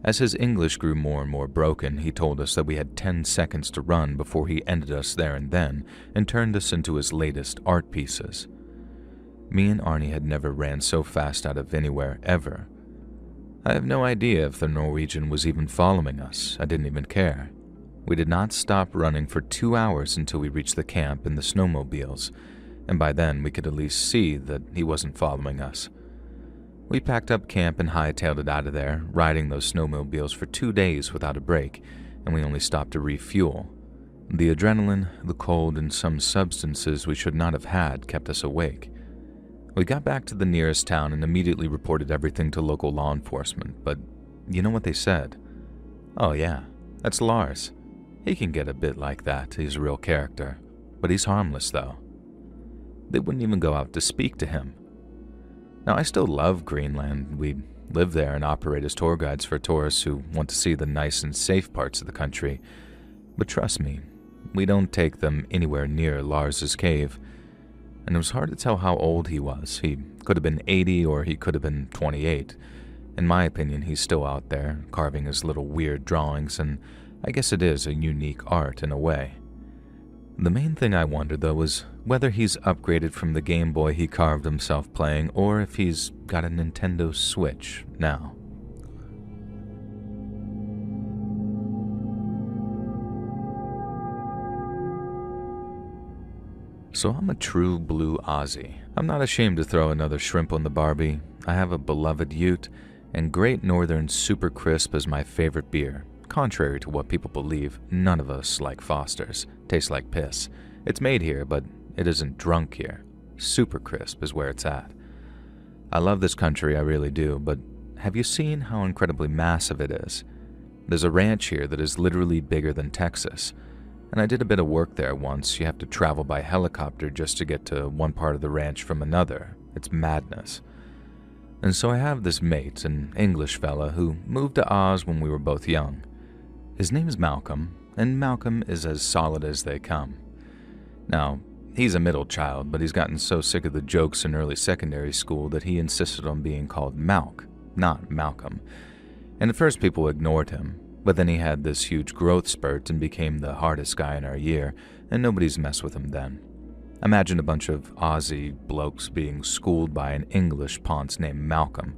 As his English grew more and more broken, he told us that we had 10 seconds to run before he ended us there and then and turned us into his latest art pieces. Me and Arnie had never ran so fast out of anywhere ever. I have no idea if the Norwegian was even following us. I didn't even care. We did not stop running for 2 hours until we reached the camp and the snowmobiles, and by then we could at least see that he wasn't following us. We packed up camp and hightailed it out of there, riding those snowmobiles for 2 days without a break, and we only stopped to refuel. The adrenaline, the cold, and some substances we should not have had kept us awake. We got back to the nearest town and immediately reported everything to local law enforcement, but you know what they said? "Oh yeah, that's Lars. He can get a bit like that, he's a real character, but he's harmless though." They wouldn't even go out to speak to him. Now, I still love Greenland. We live there and operate as tour guides for tourists who want to see the nice and safe parts of the country. But trust me, we don't take them anywhere near Lars's cave. And it was hard to tell how old he was. He could have been 80 or he could have been 28. In my opinion, he's still out there, carving his little weird drawings, and I guess it is a unique art in a way. The main thing I wondered, though, was whether he's upgraded from the Game Boy he carved himself playing, or if he's got a Nintendo Switch now. So I'm a true blue Aussie. I'm not ashamed to throw another shrimp on the Barbie. I have a beloved Ute, and Great Northern Super Crisp is my favorite beer. Contrary to what people believe, none of us like Foster's. Tastes like piss. It's made here, but it isn't drunk here. Super Crisp is where it's at. I love this country, I really do, but have you seen how incredibly massive it is? There's a ranch here that is literally bigger than Texas. And I did a bit of work there once. You have to travel by helicopter just to get to one part of the ranch from another. It's madness. And so I have this mate, an English fella, who moved to Oz when we were both young. His name is Malcolm, and Malcolm is as solid as they come. Now, he's a middle child, but he's gotten so sick of the jokes in early secondary school that he insisted on being called Malk, not Malcolm. And at first people ignored him, but then he had this huge growth spurt and became the hardest guy in our year, and nobody's messed with him then. Imagine a bunch of Aussie blokes being schooled by an English ponce named Malcolm.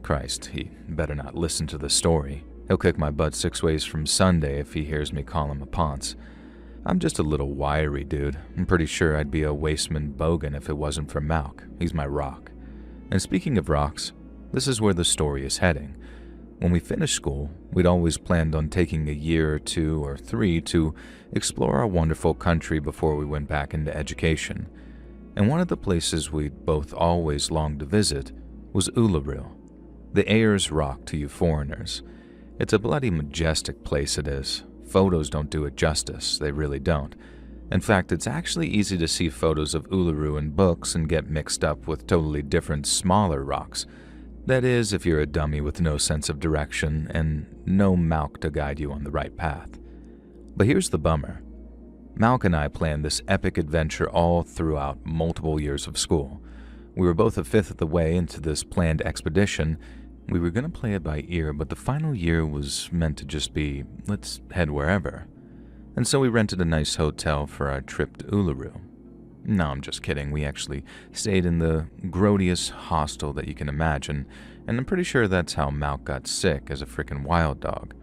Christ, he better not listen to the story. He'll kick my butt 6 ways from Sunday if he hears me call him a ponce. I'm just a little wiry dude. I'm pretty sure I'd be a Wasteman Bogan if it wasn't for Malk. He's my rock. And speaking of rocks, this is where the story is heading. When we finished school, we'd always planned on taking a year or 2 or 3 to explore our wonderful country before we went back into education. And one of the places we'd both always longed to visit was Uluru, the Ayers Rock to you foreigners. It's a bloody majestic place it is. Photos don't do it justice, they really don't. In fact, it's actually easy to see photos of Uluru in books and get mixed up with totally different, smaller rocks. That is, if you're a dummy with no sense of direction and no Malk to guide you on the right path. But here's the bummer. Malk and I planned this epic adventure all throughout multiple years of school. We were both a fifth of the way into this planned expedition. We were going to play it by ear, but the final year was meant to just be, let's head wherever. And so we rented a nice hotel for our trip to Uluru. No, I'm just kidding. We actually stayed in the grodiest hostel that you can imagine, and I'm pretty sure that's how Malk got sick as a frickin' wild dog.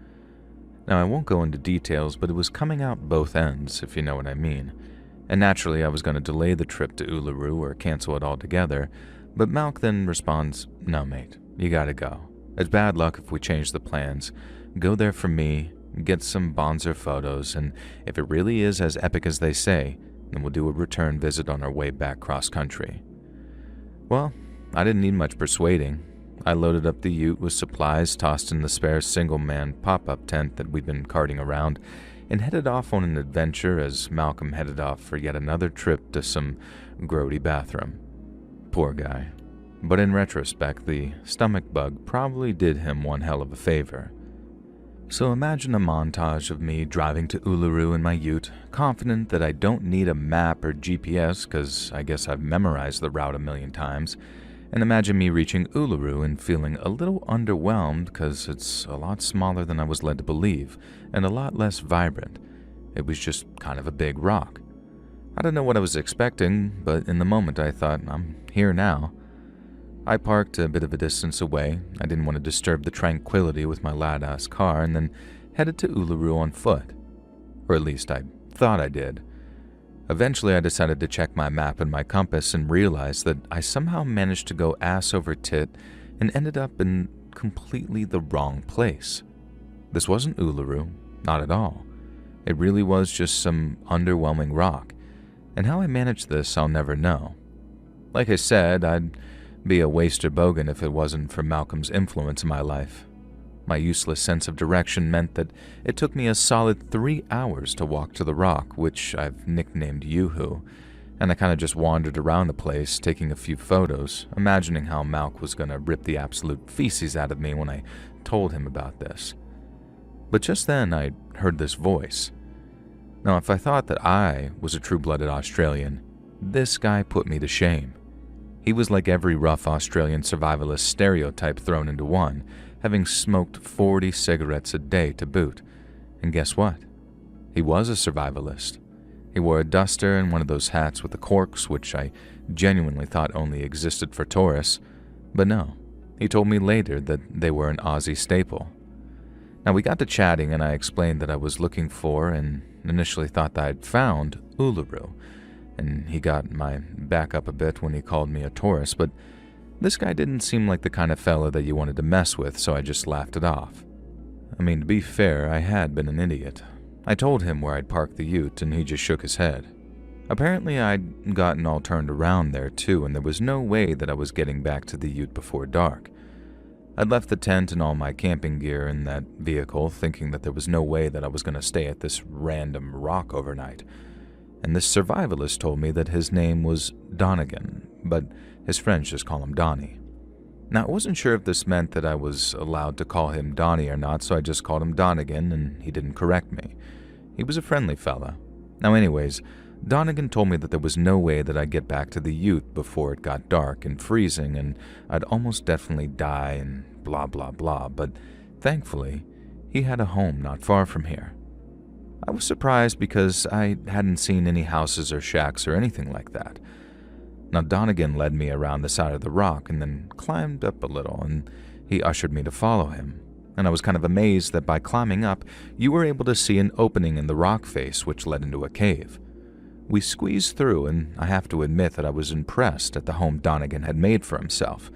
Now, I won't go into details, but it was coming out both ends, if you know what I mean. And naturally, I was going to delay the trip to Uluru or cancel it altogether, but Malk then responds, "No, mate, you gotta go. It's bad luck if we change the plans. Go there for me, get some Bonzer photos, and if it really is as epic as they say, then we'll do a return visit on our way back cross-country." Well, I didn't need much persuading. I loaded up the ute with supplies tossed in the spare single-man pop-up tent that we'd been carting around, and headed off on an adventure as Malcolm headed off for yet another trip to some grody bathroom. Poor guy. But in retrospect, the stomach bug probably did him one hell of a favor. So imagine a montage of me driving to Uluru in my ute, confident that I don't need a map or GPS because I guess I've memorized the route a million times, and imagine me reaching Uluru and feeling a little underwhelmed because it's a lot smaller than I was led to believe and a lot less vibrant. It was just kind of a big rock. I don't know what I was expecting, but in the moment I thought, I'm here now. I parked a bit of a distance away. I didn't want to disturb the tranquility with my lad-ass car, and then headed to Uluru on foot. Or at least I thought I did. Eventually I decided to check my map and my compass and realized that I somehow managed to go ass over tit and ended up in completely the wrong place. This wasn't Uluru, not at all. It really was just some underwhelming rock, and how I managed this I'll never know. Like I said, I'd be a waster bogan if it wasn't for Malcolm's influence in my life. My useless sense of direction meant that it took me a solid 3 hours to walk to the rock, which I've nicknamed Yoo-Hoo, and I kind of just wandered around the place, taking a few photos, imagining how Malk was going to rip the absolute feces out of me when I told him about this. But just then I heard this voice. Now, if I thought that I was a true-blooded Australian, this guy put me to shame. He was like every rough Australian survivalist stereotype thrown into one, having smoked 40 cigarettes a day to boot. And guess what? He was a survivalist. He wore a duster and one of those hats with the corks, which I genuinely thought only existed for tourists. But no, he told me later that they were an Aussie staple. Now we got to chatting and I explained that I was looking for and initially thought that I'd found Uluru, and he got my back up a bit when he called me a tourist, but this guy didn't seem like the kind of fella that you wanted to mess with, so I just laughed it off. I mean, to be fair, I had been an idiot. I told him where I'd parked the ute, and he just shook his head. Apparently, I'd gotten all turned around there too, and there was no way that I was getting back to the ute before dark. I'd left the tent and all my camping gear in that vehicle, thinking that there was no way that I was going to stay at this random rock overnight. And this survivalist told me that his name was Donegan, but his friends just call him Donnie. Now, I wasn't sure if this meant that I was allowed to call him Donnie or not, so I just called him Donegan, and he didn't correct me. He was a friendly fella. Now anyways, Donegan told me that there was no way that I'd get back to the ute before it got dark and freezing, and I'd almost definitely die and blah blah blah, but thankfully, he had a home not far from here. I was surprised because I hadn't seen any houses or shacks or anything like that. Now Donegan led me around the side of the rock and then climbed up a little, and he ushered me to follow him. And I was kind of amazed that by climbing up, you were able to see an opening in the rock face which led into a cave. We squeezed through, and I have to admit that I was impressed at the home Donegan had made for himself.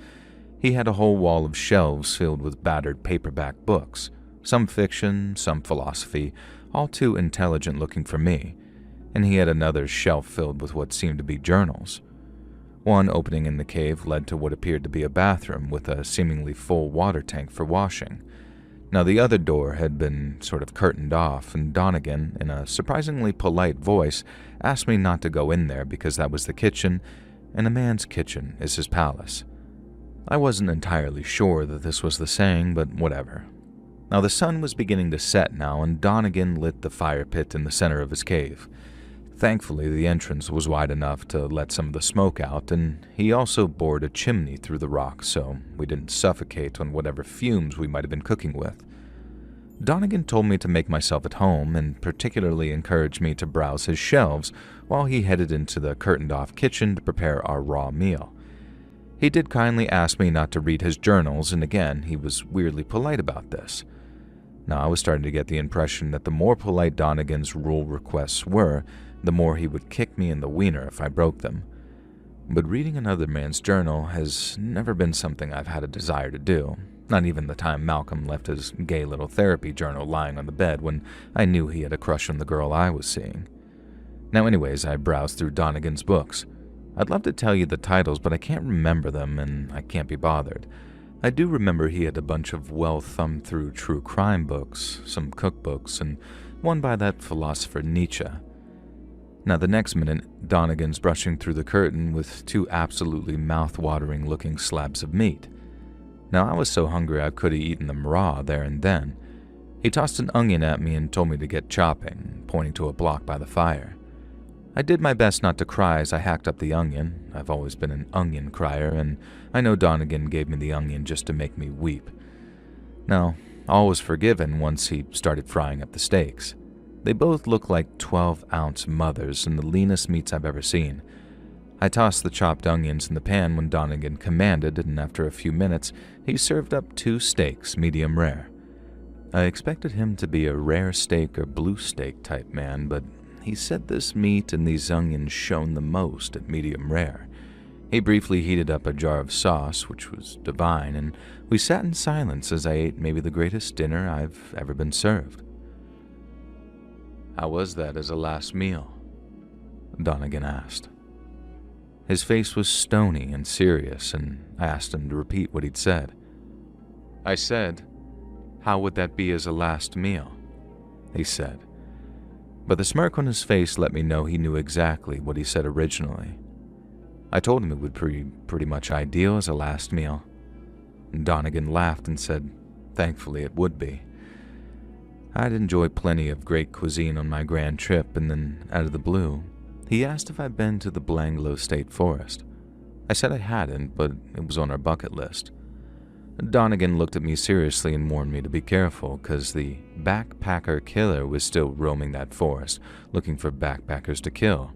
He had a whole wall of shelves filled with battered paperback books, some fiction, some philosophy, all too intelligent looking for me, and he had another shelf filled with what seemed to be journals. One opening in the cave led to what appeared to be a bathroom with a seemingly full water tank for washing. Now the other door had been sort of curtained off, and Donegan, in a surprisingly polite voice, asked me not to go in there because that was the kitchen, and a man's kitchen is his palace. I wasn't entirely sure that this was the saying, but whatever. Now the sun was beginning to set now, and Donegan lit the fire pit in the center of his cave. Thankfully, the entrance was wide enough to let some of the smoke out, and he also bored a chimney through the rock so we didn't suffocate on whatever fumes we might have been cooking with. Donegan told me to make myself at home and particularly encouraged me to browse his shelves while he headed into the curtained-off kitchen to prepare our raw meal. He did kindly ask me not to read his journals, and again, he was weirdly polite about this. Now, I was starting to get the impression that the more polite Donegan's rule requests were, the more he would kick me in the wiener if I broke them. But reading another man's journal has never been something I've had a desire to do, not even the time Malcolm left his gay little therapy journal lying on the bed when I knew he had a crush on the girl I was seeing. Now anyways, I browsed through Donegan's books. I'd love to tell you the titles, but I can't remember them and I can't be bothered. I do remember he had a bunch of well-thumbed-through true crime books, some cookbooks, and one by that philosopher Nietzsche. Now the next minute, Donegan's brushing through the curtain with two absolutely mouth-watering looking slabs of meat. Now I was so hungry I could have eaten them raw there and then. He tossed an onion at me and told me to get chopping, pointing to a block by the fire. I did my best not to cry as I hacked up the onion. I've always been an onion crier, and I know Donegan gave me the onion just to make me weep. Now, all was forgiven once he started frying up the steaks. They both looked like 12-ounce mothers and the leanest meats I've ever seen. I tossed the chopped onions in the pan when Donegan commanded, and after a few minutes, he served up 2 steaks, medium rare. I expected him to be a rare steak or blue steak type man, but he said this meat and these onions shone the most at medium rare. He briefly heated up a jar of sauce, which was divine, and we sat in silence as I ate maybe the greatest dinner I've ever been served. "How was that as a last meal?" Donegan asked. His face was stony and serious, and I asked him to repeat what he'd said. I said, "How would that be as a last meal?" he said. But the smirk on his face let me know he knew exactly what he said originally. I told him it would be pretty much ideal as a last meal. Donegan laughed and said, thankfully it would be. I'd enjoyed plenty of great cuisine on my grand trip, and then, out of the blue, he asked if I'd been to the Blanglo State Forest. I said I hadn't, but it was on our bucket list. Donegan looked at me seriously and warned me to be careful, because the backpacker killer was still roaming that forest, looking for backpackers to kill.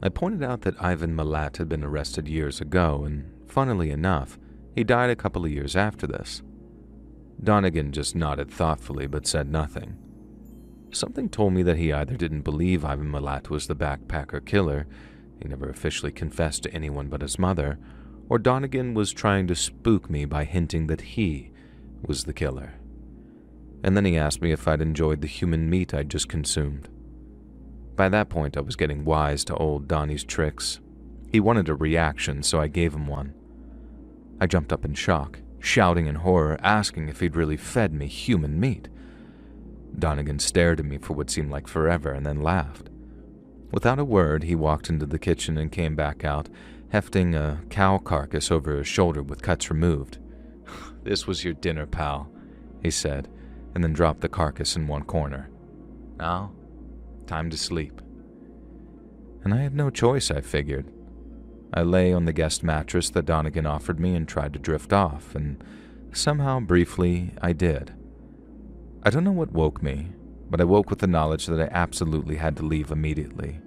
I pointed out that Ivan Milat had been arrested years ago, and funnily enough, he died a couple of years after this. Donegan just nodded thoughtfully but said nothing. Something told me that he either didn't believe Ivan Milat was the backpacker killer, he never officially confessed to anyone but his mother, or Donegan was trying to spook me by hinting that he was the killer. And then he asked me if I'd enjoyed the human meat I'd just consumed. By that point, I was getting wise to old Donnie's tricks. He wanted a reaction, so I gave him one. I jumped up in shock, shouting in horror, asking if he'd really fed me human meat. Donegan stared at me for what seemed like forever and then laughed. Without a word, he walked into the kitchen and came back out, hefting a cow carcass over his shoulder with cuts removed. "This was your dinner, pal," he said, and then dropped the carcass in one corner. "Now, time to sleep." And I had no choice, I figured. I lay on the guest mattress that Donegan offered me and tried to drift off, and somehow, briefly, I did. I don't know what woke me, but I woke with the knowledge that I absolutely had to leave immediately.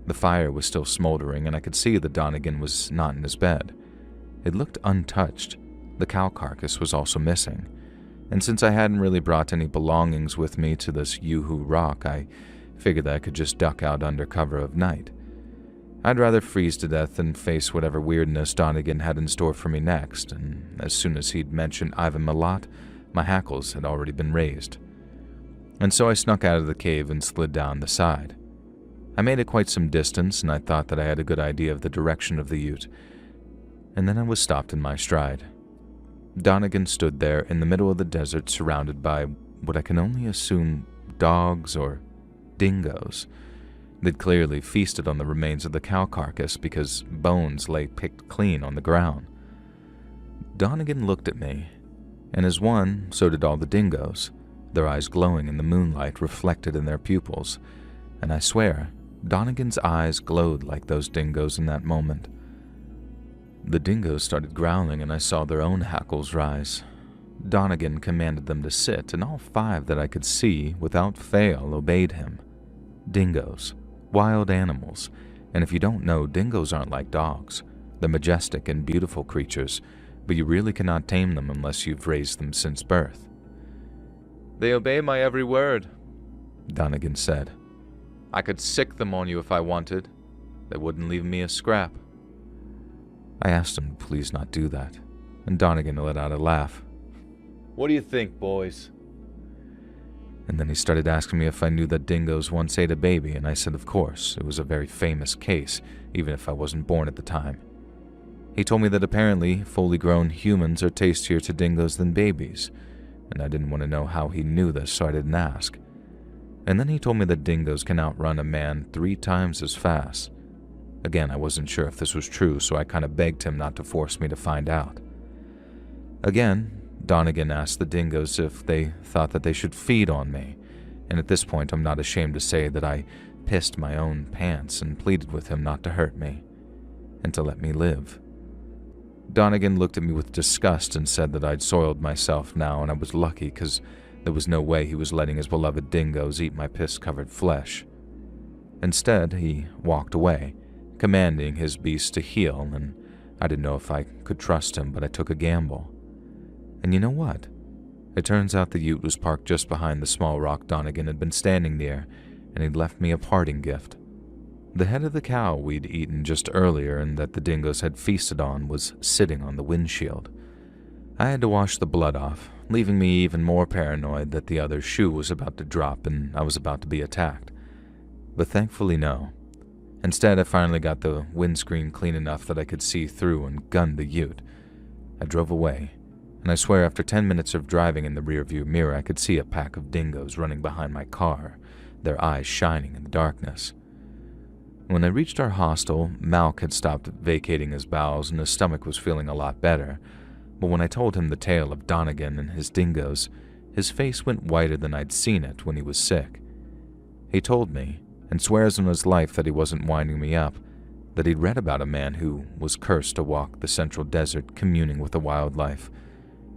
The fire was still smoldering, and I could see that Donegan was not in his bed. It looked untouched. The cow carcass was also missing, and since I hadn't really brought any belongings with me to this Yuhu rock, I figured that I could just duck out under cover of night. I'd rather freeze to death than face whatever weirdness Donegan had in store for me next, and as soon as he'd mentioned Ivan Milat, my hackles had already been raised. And so I snuck out of the cave and slid down the side. I made it quite some distance, and I thought that I had a good idea of the direction of the ute, and then I was stopped in my stride. Donegan stood there in the middle of the desert, surrounded by what I can only assume dogs or dingoes. They'd clearly feasted on the remains of the cow carcass because bones lay picked clean on the ground. Donegan looked at me, and as one, so did all the dingoes, their eyes glowing in the moonlight reflected in their pupils, and I swear, Donegan's eyes glowed like those dingoes in that moment. The dingoes started growling, and I saw their own hackles rise. Donegan commanded them to sit, and all 5 that I could see, without fail, obeyed him. Dingoes. Wild animals. And if you don't know, dingoes aren't like dogs. They're majestic and beautiful creatures, but you really cannot tame them unless you've raised them since birth. "They obey my every word," Donegan said. "I could sick them on you if I wanted. They wouldn't leave me a scrap." I asked him to please not do that, and Donegan let out a laugh. "What do you think, boys?" And then he started asking me if I knew that dingoes once ate a baby, and I said of course, it was a very famous case, even if I wasn't born at the time. He told me that apparently fully grown humans are tastier to dingoes than babies, and I didn't want to know how he knew this, so I didn't ask. And then he told me that dingoes can outrun a man 3 times as fast. Again, I wasn't sure if this was true, so I kind of begged him not to force me to find out. Again, Donegan asked the dingoes if they thought that they should feed on me, and at this point I'm not ashamed to say that I pissed my own pants and pleaded with him not to hurt me, and to let me live. Donegan looked at me with disgust and said that I'd soiled myself now, and I was lucky because there was no way he was letting his beloved dingoes eat my piss-covered flesh. Instead, he walked away, commanding his beast to heel, and I didn't know if I could trust him, but I took a gamble. And you know what? It turns out the ute was parked just behind the small rock Donegan had been standing near, and he'd left me a parting gift. The head of the cow we'd eaten just earlier and that the dingoes had feasted on was sitting on the windshield. I had to wash the blood off, leaving me even more paranoid that the other shoe was about to drop and I was about to be attacked. But thankfully no. Instead, I finally got the windscreen clean enough that I could see through and gunned the ute. I drove away, and I swear after 10 minutes of driving in the rearview mirror I could see a pack of dingoes running behind my car, their eyes shining in the darkness. When I reached our hostel, Malk had stopped vacating his bowels and his stomach was feeling a lot better, but when I told him the tale of Donegan and his dingoes, his face went whiter than I'd seen it when he was sick. He told me, and swears on his life that he wasn't winding me up, that he'd read about a man who was cursed to walk the central desert communing with the wildlife,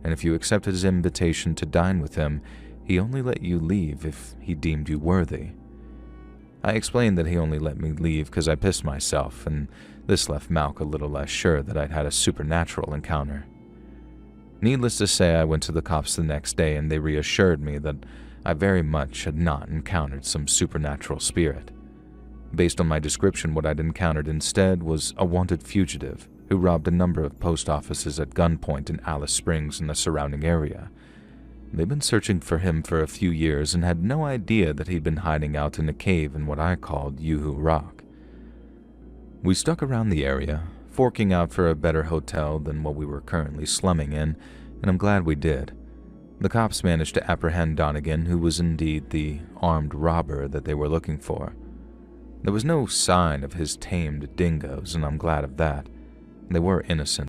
and if you accepted his invitation to dine with him, he only let you leave if he deemed you worthy. I explained that he only let me leave because I pissed myself, and this left Malk a little less sure that I'd had a supernatural encounter. Needless to say, I went to the cops the next day and they reassured me that I very much had not encountered some supernatural spirit. Based on my description, what I'd encountered instead was a wanted fugitive who robbed a number of post offices at gunpoint in Alice Springs and the surrounding area. They'd been searching for him for a few years and had no idea that he'd been hiding out in a cave in what I called Yoo-Hoo Rock. We stuck around the area, forking out for a better hotel than what we were currently slumming in, and I'm glad we did. The cops managed to apprehend Donegan, who was indeed the armed robber that they were looking for. There was no sign of his tamed dingoes, and I'm glad of that. They were innocent.